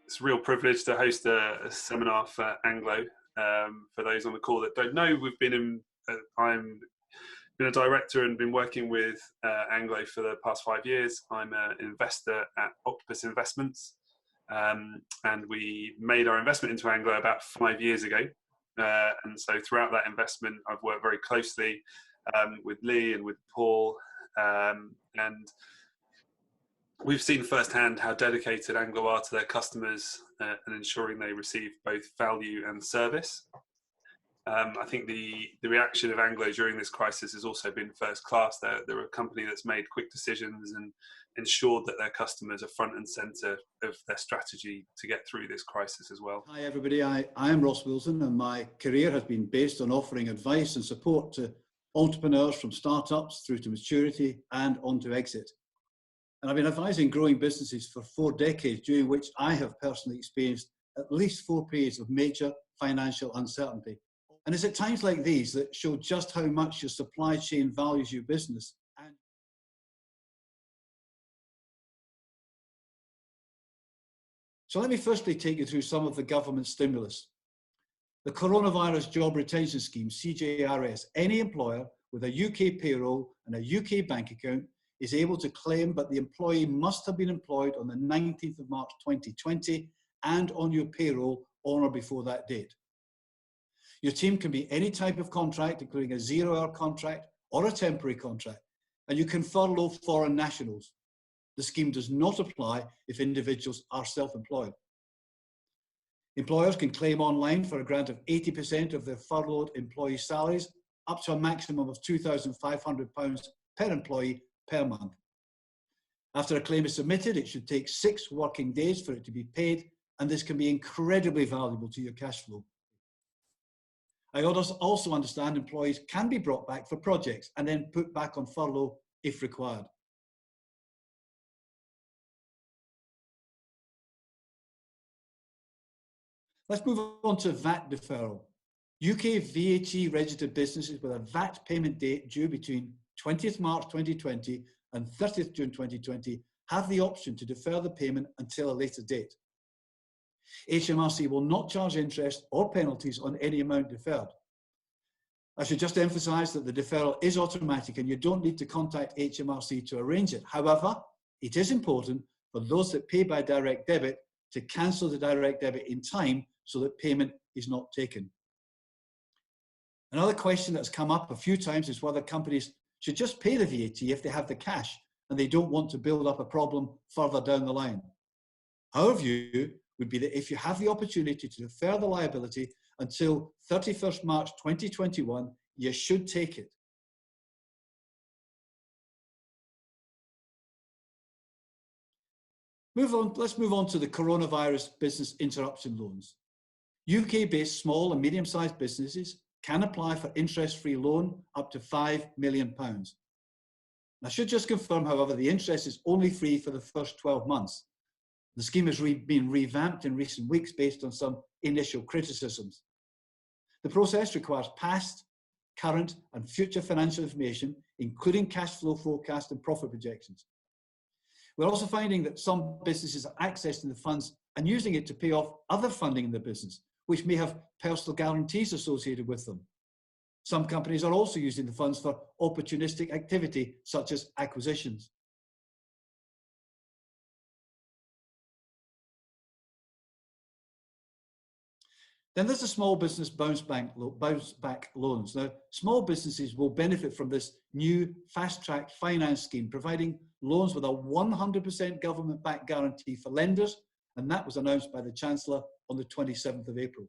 It's a real privilege to host a seminar for Anglo. For those on the call that don't know, I'm been a director and been working with Anglo for the past 5 years. I'm an investor at Octopus Investments, and we made our investment into Anglo about 5 years ago. And so throughout that investment, I've worked very closely with Lee and with Paul, and we've seen firsthand how dedicated Anglo are to their customers and ensuring they receive both value and service. I think the reaction of Anglo during this crisis has also been first class. They're a company that's made quick decisions and ensured that their customers are front and centre of their strategy to get through this crisis as well. Hi everybody, I am Ross Wilson, and my career has been based on offering advice and support to entrepreneurs from startups through to maturity and on to exit. And I've been advising growing businesses for 4 decades, during which I have personally experienced at least 4 periods of major financial uncertainty. And it's at times like these that show just how much your supply chain values your business. So let me firstly take you through some of the government stimulus. The Coronavirus Job Retention Scheme, CJRS, any employer with a UK payroll and a UK bank account is able to claim, but the employee must have been employed on the 19th of March 2020 and on your payroll on or before that date. Your team can be any type of contract, including a 0-hour contract or a temporary contract, and you can furlough foreign nationals. The scheme does not apply if individuals are self-employed. Employers can claim online for a grant of 80% of their furloughed employee salaries, up to a maximum of £2,500 per employee per month. After a claim is submitted, it should take 6 working days for it to be paid, and this can be incredibly valuable to your cash flow. I also understand employees can be brought back for projects and then put back on furlough if required. Let's move on to VAT deferral. UK VAT registered businesses with a VAT payment date due between 20th March 2020 and 30th June 2020 have the option to defer the payment until a later date. HMRC will not charge interest or penalties on any amount deferred. I should just emphasise that the deferral is automatic and you don't need to contact HMRC to arrange it. However, it is important for those that pay by direct debit to cancel the direct debit in time so that payment is not taken. Another question that's come up a few times is whether companies should just pay the VAT if they have the cash and they don't want to build up a problem further down the line. Our view would be that if you have the opportunity to defer the liability until 31st March 2021, you should take it. Let's move on to the coronavirus business interruption loans. UK-based small and medium-sized businesses can apply for interest-free loan up to £5 million. I should just confirm, however, the interest is only free for the first 12 months. The scheme has been revamped in recent weeks based on some initial criticisms. The process requires past, current and future financial information, including cash flow forecast and profit projections. We're also finding that some businesses are accessing the funds and using it to pay off other funding in the business, which may have personal guarantees associated with them. Some companies are also using the funds for opportunistic activity, such as acquisitions. Then there's the small business bounce back loans. Now, small businesses will benefit from this new fast-track finance scheme, providing loans with a 100% government-backed guarantee for lenders, and that was announced by the Chancellor on the 27th of April.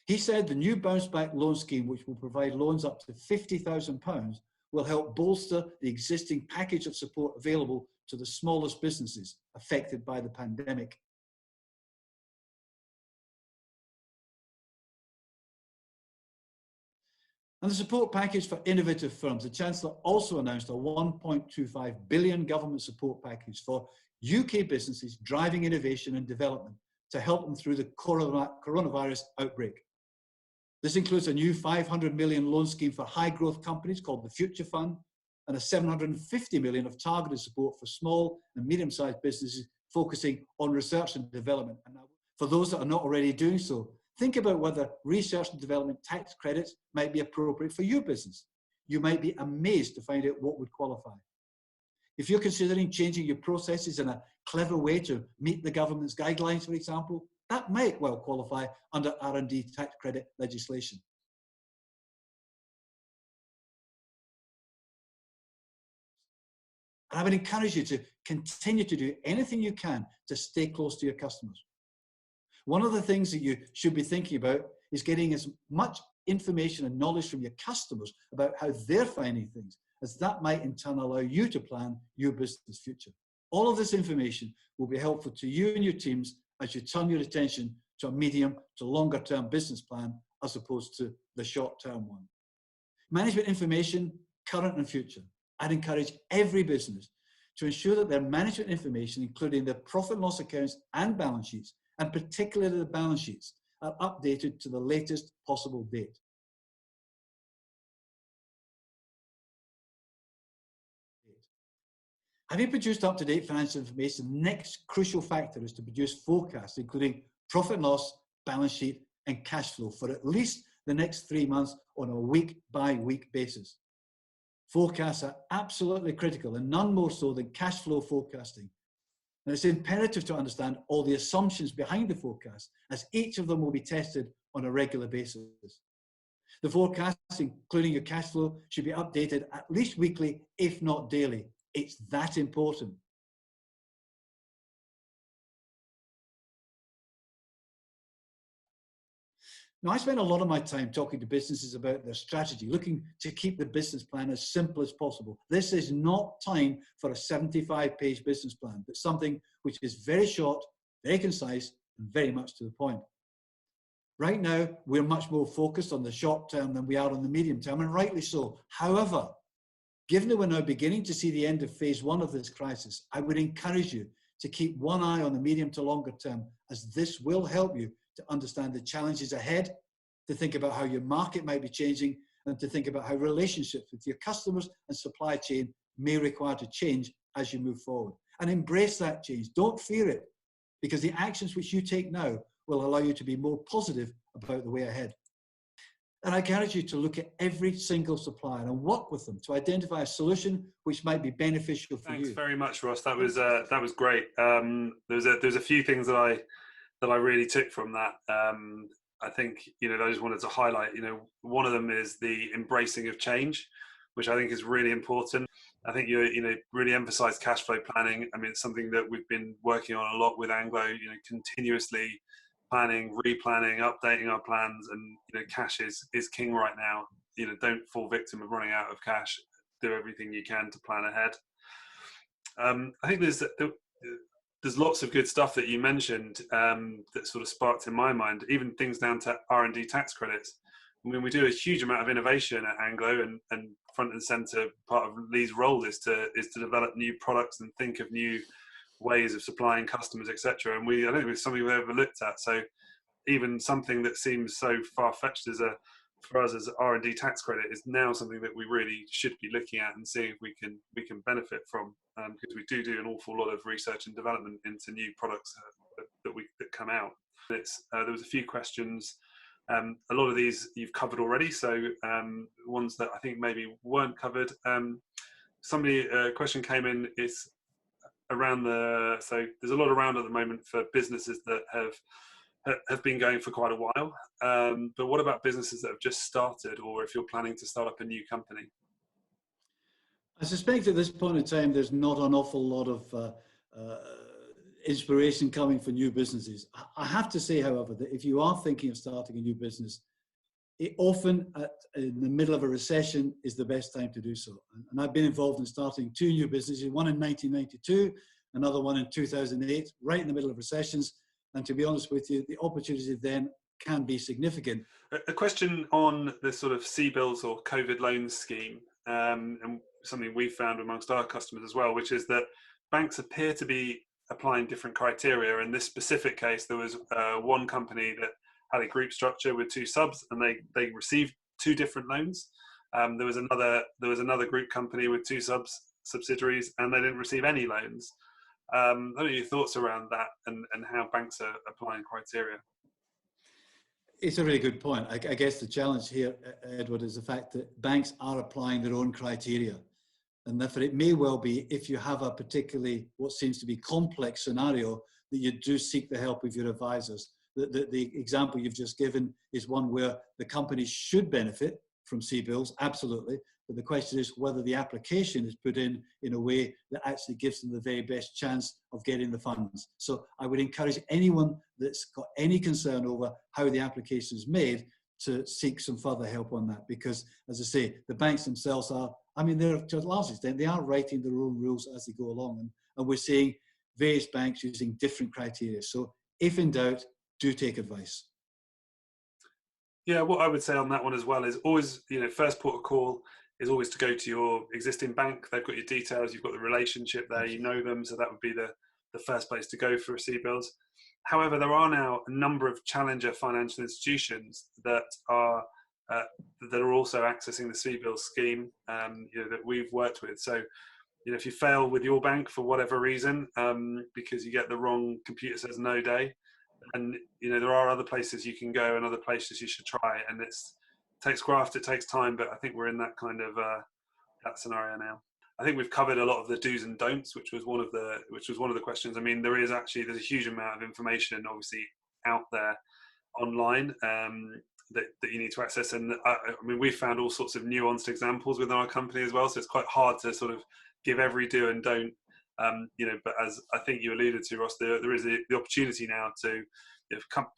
He said the new bounce back loan scheme, which will provide loans up to £50,000, will help bolster the existing package of support available to the smallest businesses affected by the pandemic. And the support package for innovative firms. The Chancellor also announced a £1.25 billion government support package for UK businesses driving innovation and development to help them through the coronavirus outbreak. This includes a new £500 million loan scheme for high growth companies called the Future Fund, and a £750 million of targeted support for small and medium-sized businesses focusing on research and development. And for those that are not already doing so, think about whether research and development tax credits might be appropriate for your business. You might be amazed to find out what would qualify. If you're considering changing your processes in a clever way to meet the government's guidelines, for example, that might well qualify under R&D tax credit legislation. And I would encourage you to continue to do anything you can to stay close to your customers. One of the things that you should be thinking about is getting as much information and knowledge from your customers about how they're finding things, as that might in turn allow you to plan your business future. All of this information will be helpful to you and your teams as you turn your attention to a medium to longer term business plan as opposed to the short term one. Management information, current and future. I'd encourage every business to ensure that their management information, including their profit and loss accounts and balance sheets, and particularly the balance sheets, are updated to the latest possible date. Having produced up-to-date financial information, the next crucial factor is to produce forecasts, including profit and loss, balance sheet, and cash flow for at least the next 3 months on a week-by-week basis. Forecasts are absolutely critical, and none more so than cash flow forecasting. And it's imperative to understand all the assumptions behind the forecast, as each of them will be tested on a regular basis. The forecast, including your cash flow, should be updated at least weekly, if not daily. It's that important. Now, I spend a lot of my time talking to businesses about their strategy, looking to keep the business plan as simple as possible. This is not time for a 75-page business plan, but something which is very short, very concise, and very much to the point. Right now, we're much more focused on the short term than we are on the medium term, and rightly so. However, given that we're now beginning to see the end of phase one of this crisis, I would encourage you to keep one eye on the medium to longer term, as this will help you to understand the challenges ahead, to think about how your market might be changing, and to think about how relationships with your customers and supply chain may require to change as you move forward. And embrace that change. Don't fear it, because the actions which you take now will allow you to be more positive about the way ahead. And I encourage you to look at every single supplier and work with them to identify a solution which might be beneficial for you. Thanks very much, Ross. That was great. There's a few things that I really took from that. I think, I just wanted to highlight, one of them is the embracing of change, which I think is really important. I think you really emphasized cash flow planning. I mean, it's something that we've been working on a lot with Anglo, continuously planning, replanning, updating our plans, and cash is king right now. Don't fall victim of running out of cash. Do everything you can to plan ahead. I think there's lots of good stuff that you mentioned that sort of sparked in my mind, even things down to R&D tax credits. I mean, we do a huge amount of innovation at Anglo, and front and center part of Lee's role is to develop new products and think of new ways of supplying customers, etc. And I don't think it's something we've ever looked at. So even something that seems so far-fetched for us as R&D tax credit is now something that we really should be looking at and seeing if we can benefit from, because we do an awful lot of research and development into new products that come out. There was a few questions. A lot of these you've covered already, so ones that I think maybe weren't covered. A question came in. It's around so there's a lot around at the moment for businesses that have been going for quite a while. But what about businesses that have just started, or if you're planning to start up a new company? I suspect at this point in time, there's not an awful lot of inspiration coming for new businesses. I have to say, however, that if you are thinking of starting a new business, it often in the middle of a recession is the best time to do so. And I've been involved in starting 2 new businesses, one in 1992, another one in 2008, right in the middle of recessions. And to be honest with you, the opportunity then can be significant. A question on the sort of CBILS or COVID loans scheme, and something we've found amongst our customers as well, which is that banks appear to be applying different criteria. In this specific case, there was one company that had a group structure with 2 subs, and they received 2 different loans. There was another group company with 2 subsidiaries, and they didn't receive any loans. I don't know your thoughts around that and how banks are applying criteria. It's a really good point. I guess the challenge here, Edward, is the fact that banks are applying their own criteria. And therefore, it may well be, if you have a particularly what seems to be complex scenario, that you do seek the help of your advisors. The example you've just given is one where the company should benefit from CBILS, absolutely. But the question is whether the application is put in a way that actually gives them the very best chance of getting the funds. So I would encourage anyone that's got any concern over how the application is made to seek some further help on that, because, as I say, the banks themselves are, I mean, they're to a large extent, they are writing their own rules as they go along, and we're seeing various banks using different criteria. So if in doubt, do take advice. Yeah, what I would say on that one as well is always, first port of call is always to go to your existing bank. They've got your details, you've got the relationship there, you know them, so that would be the first place to go for CBILS. However, there are now a number of challenger financial institutions that are also accessing the CBILS scheme, that we've worked with. So, if you fail with your bank for whatever reason, because you get the wrong computer says no day, and there are other places you can go and other places you should try, and it takes graft, it takes time, but I think we're in that kind of that scenario now. I think we've covered a lot of the do's and don'ts, which was one of the questions. I mean, there's a huge amount of information obviously out there online that you need to access, and I mean, we've found all sorts of nuanced examples within our company as well, so it's quite hard to sort of give every do and don't. But as I think you alluded to, Ross, there is the opportunity now to,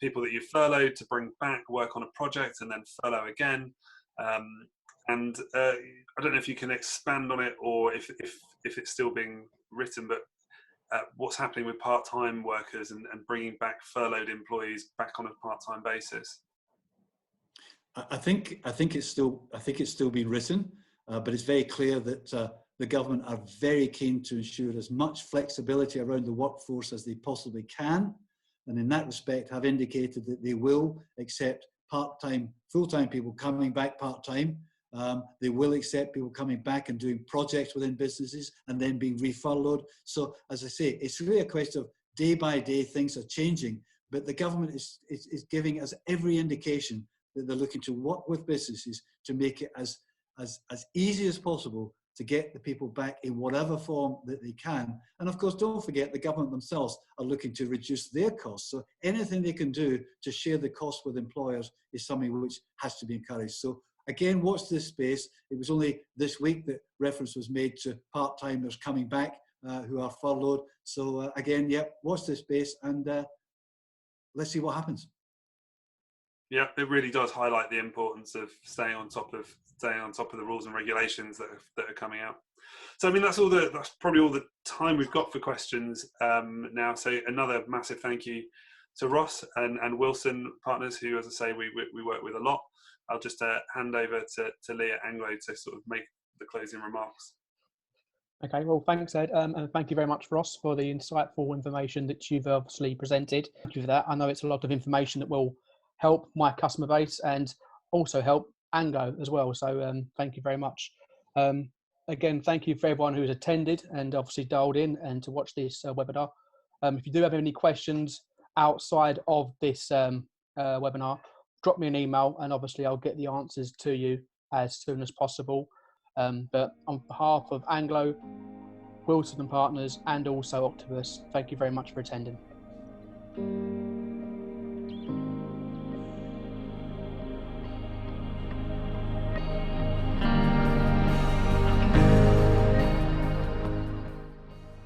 people that you've furloughed, to bring back, work on a project, and then furlough again. And I don't know if you can expand on it, or if it's still being written, but what's happening with part-time workers and bringing back furloughed employees back on a part-time basis? I think it's still being written, but it's very clear that the government are very keen to ensure as much flexibility around the workforce as they possibly can, and in that respect have indicated that they will accept part-time, full-time people coming back part-time. They will accept people coming back and doing projects within businesses and then being refurloughed. So, as I say, it's really a question of day by day things are changing, but the government is giving us every indication that they're looking to work with businesses to make it as easy as possible to get the people back in whatever form that they can. And of course, don't forget, the government themselves are looking to reduce their costs. So anything they can do to share the cost with employers is something which has to be encouraged. So again, watch this space. It was only this week that reference was made to part-timers coming back who are furloughed. So again, watch this space, and let's see what happens. Yeah, it really does highlight the importance of staying on top of the rules and regulations that are coming out. So I mean, that's probably all the time we've got for questions now. So another massive thank you to Ross and Wilson Partners, who, as I say, we work with a lot. I'll just hand over to Lee at Anglo to sort of make the closing remarks. Okay, well, thanks, Ed, and thank you very much, Ross, for the insightful information that you've obviously presented. Thank you for that. I know it's a lot of information that will help my customer base and also help Anglo as well. So thank you very much. Again, thank you for everyone who's attended and obviously dialed in and to watch this webinar. If you do have any questions outside of this webinar, drop me an email and obviously I'll get the answers to you as soon as possible. But on behalf of Anglo, Wilson and Partners, and also Octopus, thank you very much for attending.